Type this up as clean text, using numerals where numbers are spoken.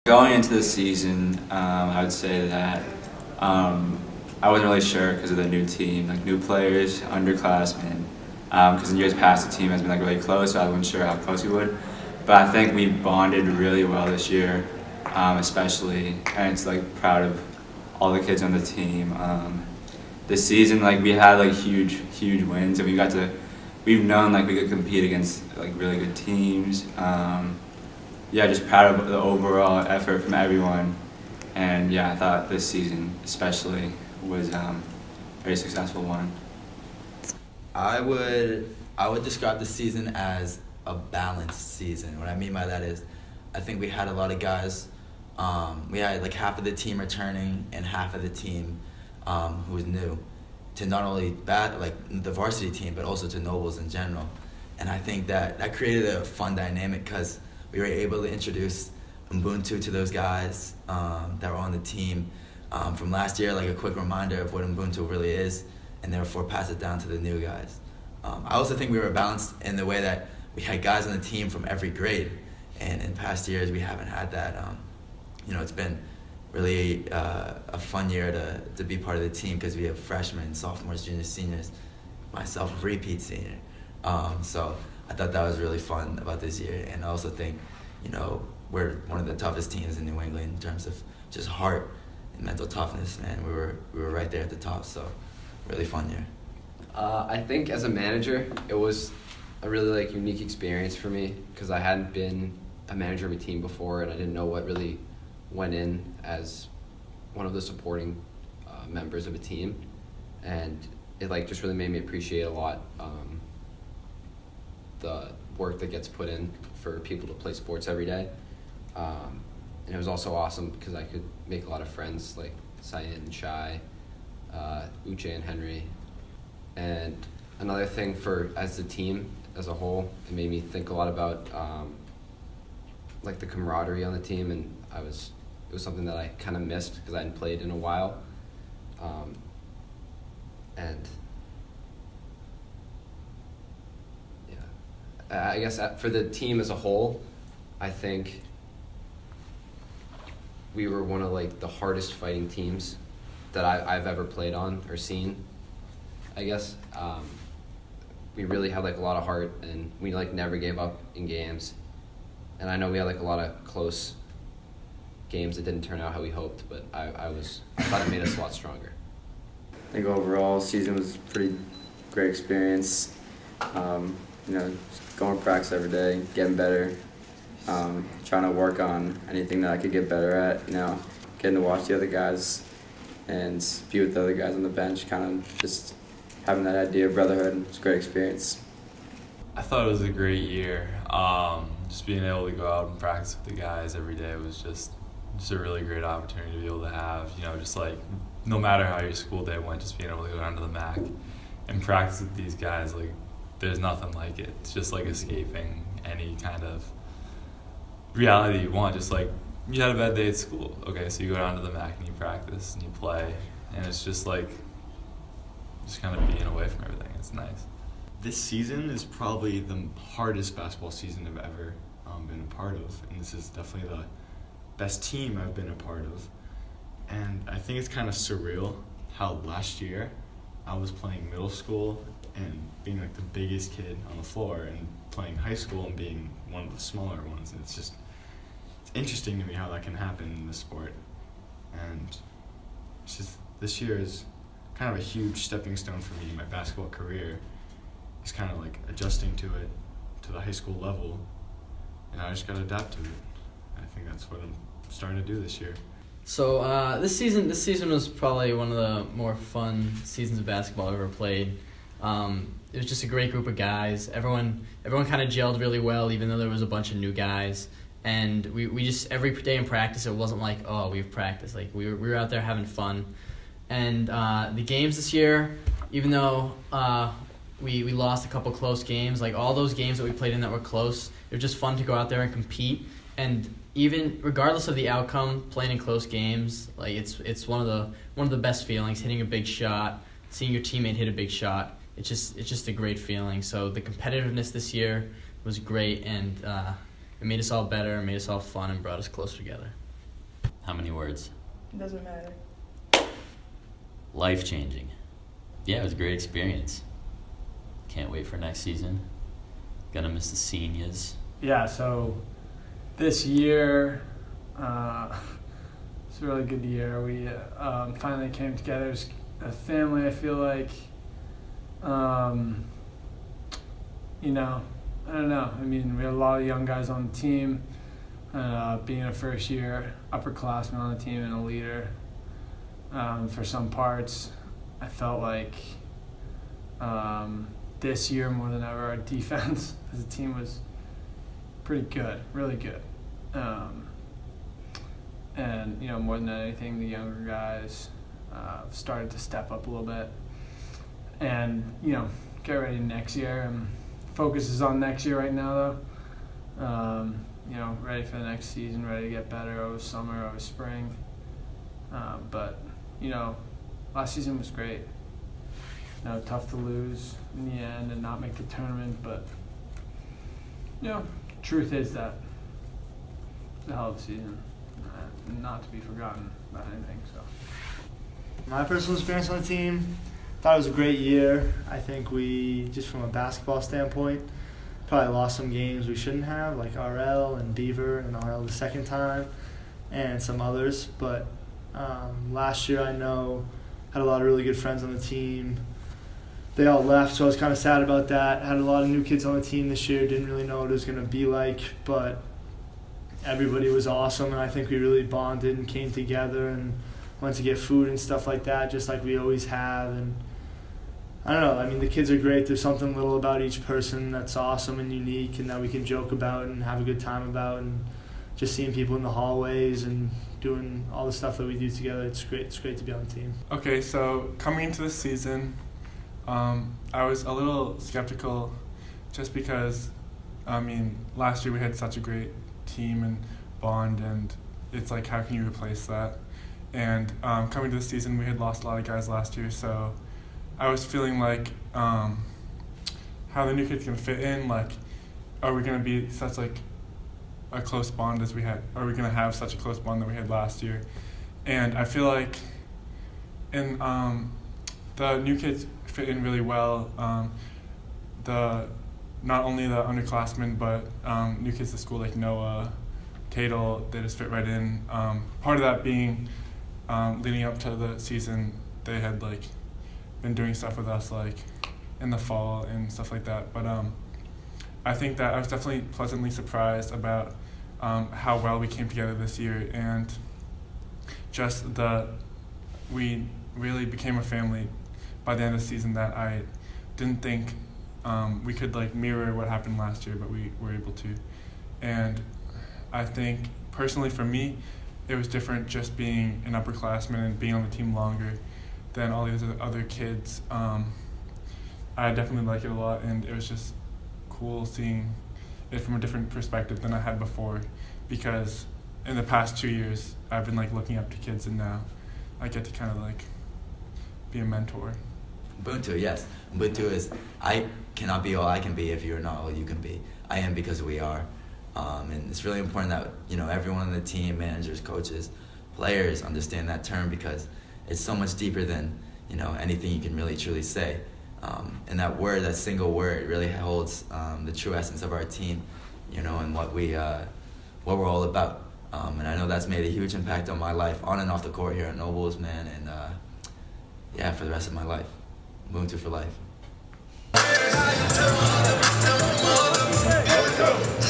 Going into the season, I would say that I wasn't really sure because of the new team, like new players, underclassmen. Because in years past, the team has been like really close, so I wasn't sure how close we would. But I think we bonded really well this year, especially, and it's like proud of all the kids on the team. This season, like we had like huge wins, and we've known like we could compete against like really good teams. Yeah, just proud of the overall effort from everyone, and yeah, I thought this season especially was a very successful one. I would describe the season as a balanced season. What I mean by that is, I think we had a lot of guys. We had like half of the team returning and half of the team who was new to not only the varsity team but also to Nobles in general. And I think that created a fun dynamic because we were able to introduce Ubuntu to those guys that were on the team from last year, like a quick reminder of what Ubuntu really is, and therefore pass it down to the new guys. I also think we were balanced in the way that we had guys on the team from every grade, and in past years we haven't had that. It's been really a fun year to be part of the team because we have freshmen, sophomores, juniors, seniors, myself a repeat senior. So I thought that was really fun about this year, and I also think, we're one of the toughest teams in New England in terms of just heart and mental toughness. Man, we were right there at the top. So really fun year. I think as a manager, it was a really unique experience for me because I hadn't been a manager of a team before, and I didn't know what really went in as one of the supporting members of a team, and it just really made me appreciate a lot the work that gets put in for people to play sports every day. And it was also awesome because I could make a lot of friends like Cyan and Shai, Uche and Henry. And another thing as the team as a whole, it made me think a lot about the camaraderie on the team, and it was something that I kind of missed because I hadn't played in a while. And yeah, I guess for the team as a whole, I think we were one of the hardest fighting teams that I've ever played on or seen, I guess. We really had a lot of heart, and we never gave up in games. And I know we had a lot of close games that didn't turn out how we hoped, but I thought it made us a lot stronger. I think overall season was a pretty great experience. Just going to practice every day, getting better, trying to work on anything that I could get better at. Getting to watch the other guys and be with the other guys on the bench, kind of just having that idea of brotherhood. It's a great experience. I thought it was a great year. Just being able to go out and practice with the guys every day was just a really great opportunity to be able to have. No matter how your school day went, just being able to go down to the MAC and practice with these guys, there's nothing like it. It's just escaping any kind of reality you want. Just you had a bad day at school. Okay, so you go down to the MAC and you practice and you play, and it's just just kind of being away from everything. It's nice. This season is probably the hardest basketball season I've ever been a part of, and this is definitely the best team I've been a part of. And I think it's kind of surreal how last year I was playing middle school and being the biggest kid on the floor, and playing high school and being one of the smaller ones. And it's interesting to me how that can happen in this sport. And it's just, this year is kind of a huge stepping stone for me in my basketball career. It's kind of adjusting to it, to the high school level, and I just got to adapt to it. I think that's what I'm starting to do this year. So this season was probably one of the more fun seasons of basketball I've ever played. It was just a great group of guys. Everyone kind of gelled really well, even though there was a bunch of new guys. And we just, every day in practice, it wasn't we've practiced. We were out there having fun. And the games this year, even though we lost a couple close games, all those games that we played in that were close, it was just fun to go out there and compete. And even regardless of the outcome, playing in close games, it's one of the best feelings. Hitting a big shot, seeing your teammate hit a big shot, it's just a great feeling. So the competitiveness this year was great, and it made us all better, made us all fun, and brought us closer together. How many words? It doesn't matter. Life-changing. Yeah, it was a great experience. Can't wait for next season. Gonna miss the seniors. Yeah, so this year, it's a really good year. We finally came together as a family, I feel like. You know, I don't know. I mean, we had a lot of young guys on the team. Being a first-year upperclassman on the team and a leader, for some parts, I felt like this year more than ever, our defense as a team was pretty good, really good. And, you know, more than anything, the younger guys started to step up a little bit. And, you know, get ready next year. And focus is on next year right now, though. You know, ready for the next season, ready to get better over summer, over spring. But, you know, last season was great. You know, tough to lose in the end and not make the tournament, but, you know, truth is that it's a hell of a season, not to be forgotten about anything. So, my personal experience on the team, thought it was a great year. I think we, just from a basketball standpoint, probably lost some games we shouldn't have, like RL and Beaver and RL the second time, and some others. But last year I know had a lot of really good friends on the team. They all left, so I was kind of sad about that. Had a lot of new kids on the team this year. Didn't really know what it was going to be like, but everybody was awesome, and I think we really bonded and came together and went to get food and stuff like that, just like we always have. And I don't know, I mean, the kids are great. There's something little about each person that's awesome and unique and that we can joke about and have a good time about, and just seeing people in the hallways and doing all the stuff that we do together. It's great. It's great to be on the team. Okay, so coming into this season, I was a little skeptical just because, I mean, last year we had such a great team and bond, and it's like, how can you replace that? And coming to the season, we had lost a lot of guys last year, so I was feeling like how the new kids can fit in. Like, are we going to be such like a close bond as we had? Are we going to have such a close bond that we had last year? And I feel like in the new kids fit in really well. Not only the underclassmen, but new kids to school like Noah, Tatel, they just fit right in. Part of that being leading up to the season, they had like been doing stuff with us like in the fall and stuff like that. But I think that I was definitely pleasantly surprised about how well we came together this year, and just we really became a family by the end of the season that I didn't think we could like mirror what happened last year, but we were able to. And I think personally for me, it was different just being an upperclassman and being on the team longer than all these other kids. I definitely like it a lot, and it was just cool seeing it from a different perspective than I had before, because in the past 2 years I've been like looking up to kids, and now I get to kind of like be a mentor. Ubuntu, yes. Ubuntu is, I cannot be all I can be if you're not all you can be. I am because we are. And it's really important that, you know, everyone on the team, managers, coaches, players understand that term, because it's so much deeper than, you know, anything you can really truly say. And that word, that single word, really holds the true essence of our team, you know, and what we're all about. And I know that's made a huge impact on my life on and off the court here at Nobles, man, and yeah, for the rest of my life. Ubuntu for life.